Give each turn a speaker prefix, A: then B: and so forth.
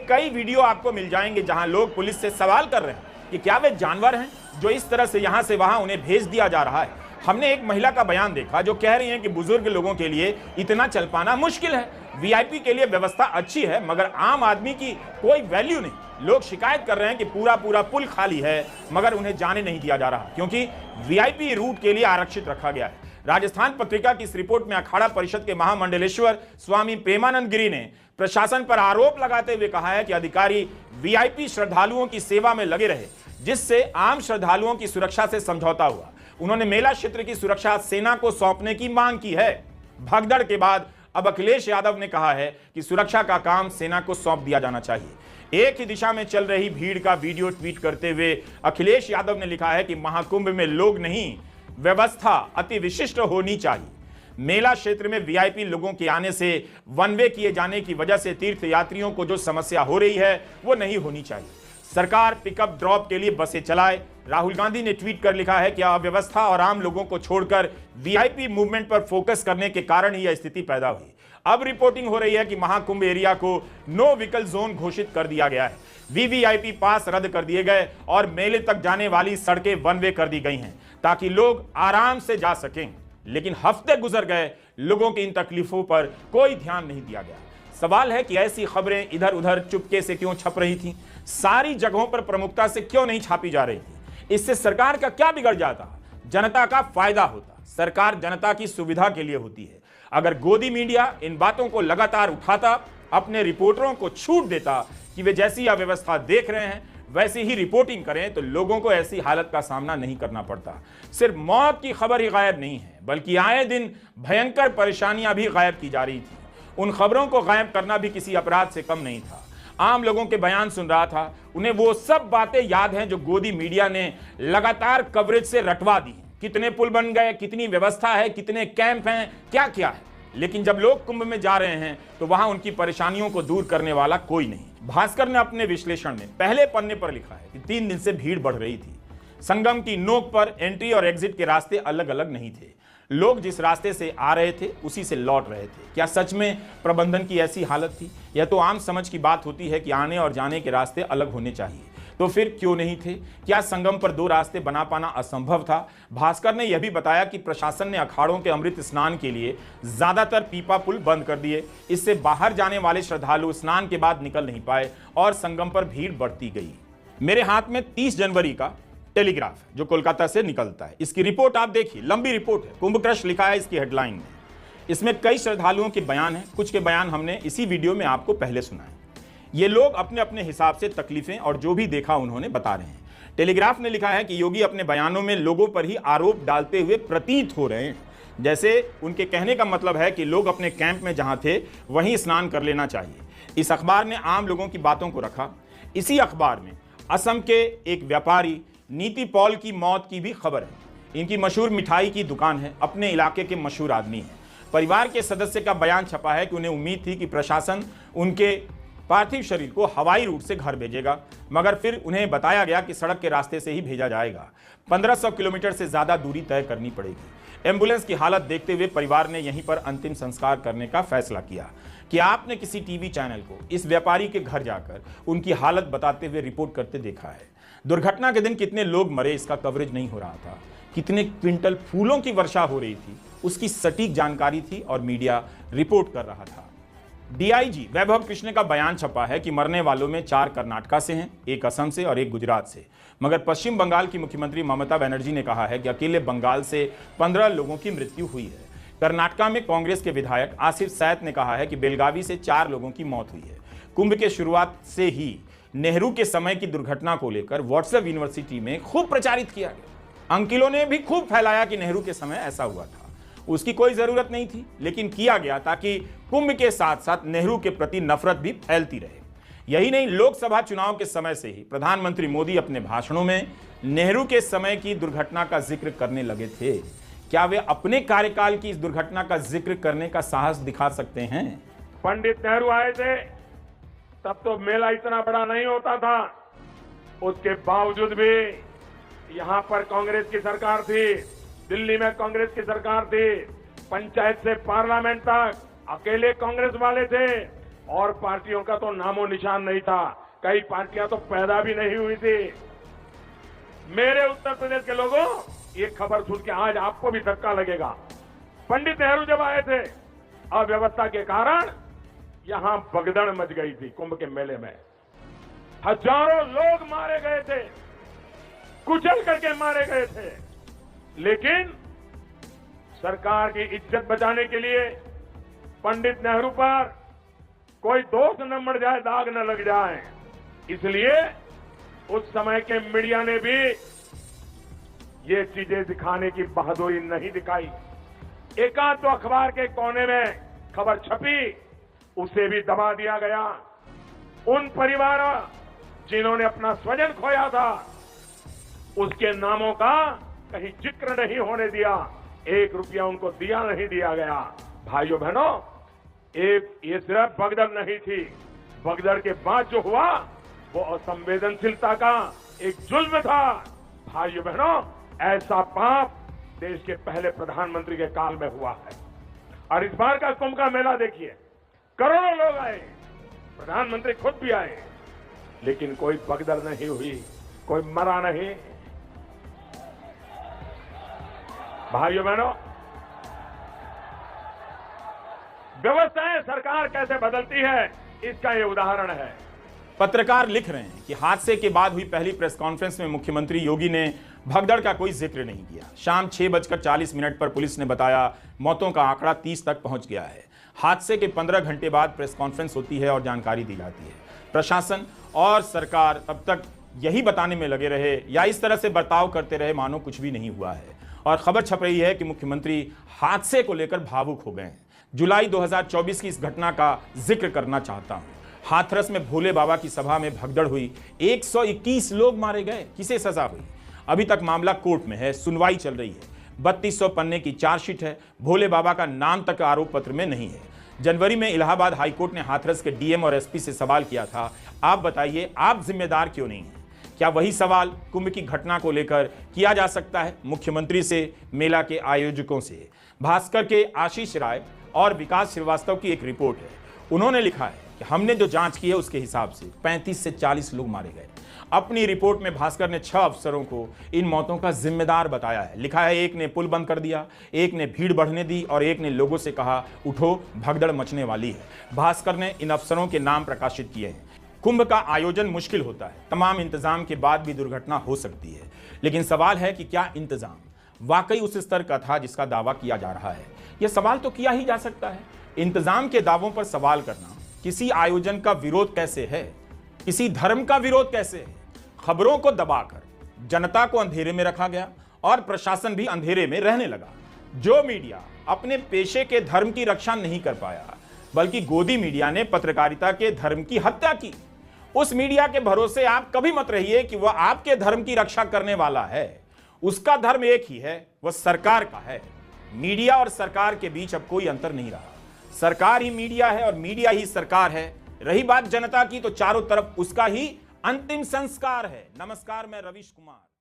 A: कई वीडियो आपको मिल जाएंगे जहां लोग पुलिस से सवाल कर रहे हैं कि क्या वे जानवर हैं जो इस तरह से यहां से वहां उन्हें भेज दिया जा रहा है। हमने एक महिला का बयान देखा जो कह रही हैं कि बुजुर्ग लोगों के लिए इतना चल पाना मुश्किल है, वीआईपी के लिए व्यवस्था अच्छी है मगर आम आदमी की कोई वैल्यू नहीं। लोग शिकायत कर रहे हैं कि पूरा पुल खाली है मगर उन्हें जाने नहीं दिया जा रहा क्योंकि वीआईपी रूट के लिए आरक्षित रखा गया है। राजस्थान पत्रिका की इस रिपोर्ट में अखाड़ा परिषद के महामंडलेश्वर स्वामी प्रेमानंद गिरी ने प्रशासन पर आरोप लगाते हुए कहा है कि अधिकारी वीआईपी श्रद्धालुओं की सेवा में लगे रहे जिससे आम श्रद्धालुओं की सुरक्षा से समझौता हुआ। उन्होंने मेला क्षेत्र की सुरक्षा सेना को सौंपने की मांग की है। भगदड़ के बाद अब अखिलेश यादव ने कहा है कि सुरक्षा का काम सेना को सौंप दिया जाना चाहिए। एक ही दिशा में चल रही भीड़ का वीडियो ट्वीट करते हुए अखिलेश यादव ने लिखा है कि महाकुंभ में लोग नहीं, व्यवस्था अति विशिष्ट होनी चाहिए। मेला क्षेत्र में वीआईपी लोगों के आने से वन वे किए जाने की वजह से तीर्थ यात्रियों को जो समस्या हो रही है वो नहीं होनी चाहिए। सरकार पिकअप ड्रॉप के लिए बसें चलाए। राहुल गांधी ने ट्वीट कर लिखा है कि अव्यवस्था और आम लोगों को छोड़कर वीआईपी मूवमेंट पर फोकस करने के कारण ही यह स्थिति पैदा हुई। अब रिपोर्टिंग हो रही है कि महाकुंभ एरिया को नो व्हीकल जोन घोषित कर दिया गया है। वीवीआईपी पास रद्द कर दिए गए और मेले तक जाने वाली सड़कें वन वे कर दी गई हैं ताकि लोग आराम से जा सकें। लेकिन हफ्ते गुजर गए, लोगों की इन तकलीफों पर कोई ध्यान नहीं दिया गया। सवाल है कि ऐसी खबरें इधर उधर चुपके से क्यों छप रही थी, सारी जगहों पर प्रमुखता से क्यों नहीं छापी जा रही थी। इससे सरकार का क्या बिगड़ जाता, जनता का फायदा होता। सरकार जनता की सुविधा के लिए होती है। अगर गोदी मीडिया इन बातों को लगातार उठाता, अपने रिपोर्टरों को छूट देता कि वे जैसी अव्यवस्था देख रहे हैं वैसी ही रिपोर्टिंग करें तो लोगों को ऐसी हालत का सामना नहीं करना पड़ता। सिर्फ मौत की खबर ही गायब नहीं है बल्कि आए दिन भयंकर परेशानियां भी गायब की जा रही थी। उन खबरों को गायब करना भी किसी अपराध से कम नहीं था। आम लोगों के बयान सुन रहा था, उन्हें वो सब बातें याद हैं जो गोदी मीडिया ने लगातार कवरेज से रटवा दी। कितने पुल बन गए, कितनी व्यवस्था है, कितने कैंप हैं, क्या क्या है। लेकिन जब लोग कुंभ में जा रहे हैं तो वहां उनकी परेशानियों को दूर करने वाला कोई नहीं। भास्कर ने अपने विश्लेषण में पहले पन्ने पर लिखा है कि 3 दिन से भीड़ बढ़ रही थी। संगम की नोक पर एंट्री और एग्जिट के रास्ते अलग अलग नहीं थे। लोग जिस रास्ते से आ रहे थे उसी से लौट रहे थे। क्या सच में प्रबंधन की ऐसी हालत थी? यह तो आम समझ की बात होती है कि आने और जाने के रास्ते अलग होने चाहिए, तो फिर क्यों नहीं थे? क्या संगम पर 2 रास्ते बना पाना असंभव था? भास्कर ने यह भी बताया कि प्रशासन ने अखाड़ों के अमृत स्नान के लिए ज्यादातर पीपा पुल बंद कर दिए। इससे बाहर जाने वाले श्रद्धालु स्नान के बाद निकल नहीं पाए और संगम पर भीड़ बढ़ती गई। मेरे हाथ में 30 जनवरी का टेलीग्राफ है जो कोलकाता से निकलता है। इसकी रिपोर्ट आप देखिए, लंबी रिपोर्ट है। कुंभ क्रश लिखा है इसकी हेडलाइन में। इसमें कई श्रद्धालुओं के बयान हैं। कुछ के बयान हमने इसी वीडियो में आपको पहले सुनाए। ये लोग अपने अपने हिसाब से तकलीफें और जो भी देखा उन्होंने बता रहे हैं। टेलीग्राफ ने लिखा है कि योगी अपने बयानों में लोगों पर ही आरोप डालते हुए प्रतीत हो रहे हैं, जैसे उनके कहने का मतलब है कि लोग अपने कैंप में जहां थे वहीं स्नान कर लेना चाहिए। इस अखबार ने आम लोगों की बातों को रखा। इसी अखबार में असम के एक व्यापारी नीति पॉल की मौत की भी खबर है। इनकी मशहूर मिठाई की दुकान है, अपने इलाके के मशहूर आदमी है। परिवार के सदस्य का बयान छपा है कि उन्हें उम्मीद थी कि प्रशासन उनके पार्थिव शरीर को हवाई रूट से घर भेजेगा, मगर फिर उन्हें बताया गया कि सड़क के रास्ते से ही भेजा जाएगा। 1500 किलोमीटर से ज्यादा दूरी तय करनी पड़ेगी। एम्बुलेंस की हालत देखते हुए परिवार ने यहीं पर अंतिम संस्कार करने का फैसला किया। कि आपने किसी टीवी चैनल को इस व्यापारी के घर जाकर उनकी हालत बताते हुए रिपोर्ट करते देखा है? दुर्घटना के दिन कितने लोग मरे इसका कवरेज नहीं हो रहा था। कितने क्विंटल फूलों की वर्षा हो रही थी उसकी सटीक जानकारी थी और मीडिया रिपोर्ट कर रहा था। डीआईजी वैभव कृष्ण का बयान छपा है कि मरने वालों में 4 कर्नाटका से हैं, 1 असम से और 1 गुजरात से। मगर पश्चिम बंगाल की मुख्यमंत्री ममता बनर्जी ने कहा है कि अकेले बंगाल से 15 लोगों की मृत्यु हुई है। कर्नाटका में कांग्रेस के विधायक आसिफ सैद ने कहा है कि बेलगावी से 4 लोगों की मौत हुई है। कुंभ के शुरुआत से ही नेहरू के समय की दुर्घटना को लेकर व्हाट्सएप यूनिवर्सिटी में खूब प्रचारित किया गया। अंकिलों ने भी खूब फैलाया कि नेहरू के समय ऐसा हुआ था। उसकी कोई जरूरत नहीं थी, लेकिन किया गया ताकि कुंभ के साथ साथ नेहरू के प्रति नफरत भी फैलती रहे। यही नहीं, लोकसभा चुनाव के समय से ही प्रधानमंत्री मोदी अपने भाषणों में नेहरू के समय की दुर्घटना का जिक्र करने लगे थे। क्या वे अपने कार्यकाल की इस दुर्घटना का जिक्र करने का साहस दिखा सकते हैं?
B: पंडित नेहरू आए थे तब तो मेला इतना बड़ा नहीं होता था। उसके बावजूद भी यहाँ पर कांग्रेस की सरकार थी, दिल्ली में कांग्रेस की सरकार थी, पंचायत से पार्लियामेंट तक अकेले कांग्रेस वाले थे। और पार्टियों का तो नामो निशान नहीं था। कई पार्टियां तो पैदा भी नहीं हुई थी। मेरे उत्तर प्रदेश के लोगों, ये खबर सुन के आज आपको भी धक्का लगेगा। पंडित नेहरू जब आए थे, अव्यवस्था के कारण यहां भगदड़ मच गई थी। कुंभ के मेले में हजारों लोग मारे गए थे, कुचल करके मारे गए थे। लेकिन सरकार की इज्जत बचाने के लिए पंडित नेहरू पर कोई दोष न मर जाए, दाग न लग जाए, इसलिए उस समय के मीडिया ने भी ये चीजें दिखाने की बहादुरी नहीं दिखाई। एकाध तो अखबार के कोने में खबर छपी, उसे भी दबा दिया गया। उन परिवारों जिन्होंने अपना स्वजन खोया था, उसके नामों का कहीं जिक्र नहीं होने दिया। 1 रुपया उनको दिया नहीं दिया गया। भाइयों बहनों, ये सिर्फ भगदड़ नहीं थी। भगदड़ के बाद जो हुआ वो असंवेदनशीलता का एक जुल्म था। भाइयों बहनों, ऐसा पाप देश के पहले प्रधानमंत्री के काल में हुआ है। और इस बार का कुंभ का मेला देखिए, करोड़ों लोग आए, प्रधानमंत्री खुद भी आए, लेकिन कोई भगदड़ नहीं हुई, कोई मरा नहीं। भाइयों बहनों, व्यवस्थाएं सरकार कैसे बदलती है, इसका ये उदाहरण है।
A: पत्रकार लिख रहे हैं कि हादसे के बाद हुई पहली प्रेस कॉन्फ्रेंस में मुख्यमंत्री योगी ने भगदड़ का कोई जिक्र नहीं किया। शाम 6:40 पर पुलिस ने बताया मौतों का आंकड़ा 30 तक पहुंच गया है। हादसे के 15 घंटे बाद प्रेस कॉन्फ्रेंस होती है और जानकारी दी जाती है। प्रशासन और सरकार तब तक यही बताने में लगे रहे या इस तरह से बर्ताव करते रहे मानो कुछ भी नहीं हुआ है। और खबर छप रही है कि मुख्यमंत्री हादसे को लेकर भावुक हो गए हैं। जुलाई 2024 की इस घटना का जिक्र करना चाहता हूं। हाथरस में भोले बाबा की सभा में भगदड़ हुई, 121 लोग मारे गए। किसे सजा हुई? अभी तक मामला कोर्ट में है, सुनवाई चल रही है। 3200 पन्ने की चार्जशीट है। भोले बाबा का नाम तक आरोप पत्र में नहीं है। जनवरी में इलाहाबाद हाईकोर्ट ने हाथरस के डीएम और एसपी से सवाल किया था, आप बताइए आप जिम्मेदार क्यों नहीं हैं? क्या वही सवाल कुंभ की घटना को लेकर किया जा सकता है? मुख्यमंत्री से, मेला के आयोजकों से। भास्कर के आशीष राय और विकास श्रीवास्तव की एक रिपोर्ट है। उन्होंने लिखा है कि हमने जो जांच की है उसके हिसाब से 35 से 40 लोग मारे गए। अपनी रिपोर्ट में भास्कर ने 6 अफसरों को इन मौतों का जिम्मेदार बताया है। लिखा है एक ने पुल बंद कर दिया, एक ने भीड़ बढ़ने दी और एक ने लोगों से कहा उठो भगदड़ मचने वाली है। भास्कर ने इन अफसरों के नाम प्रकाशित किए हैं। कुंभ का आयोजन मुश्किल होता है, तमाम इंतजाम के बाद भी दुर्घटना हो सकती है, लेकिन सवाल है कि क्या इंतजाम वाकई उस स्तर का था जिसका दावा किया जा रहा है? यह सवाल तो किया ही जा सकता है। इंतजाम के दावों पर सवाल करना किसी आयोजन का विरोध कैसे है? किसी धर्म का विरोध कैसे है? खबरों को दबाकर जनता को अंधेरे में रखा गया और प्रशासन भी अंधेरे में रहने लगा। जो मीडिया अपने पेशे के धर्म की रक्षा नहीं कर पाया, बल्कि गोदी मीडिया ने पत्रकारिता के धर्म की हत्या की। उस मीडिया के भरोसे आप कभी मत रहिए कि वह आपके धर्म की रक्षा करने वाला है। उसका धर्म एक ही है, वह सरकार का है। मीडिया और सरकार के बीच अब कोई अंतर नहीं रहा। सरकार ही मीडिया है और मीडिया ही सरकार है। रही बात जनता की, तो चारों तरफ उसका ही अंतिम संस्कार है। नमस्कार, मैं रवीश कुमार।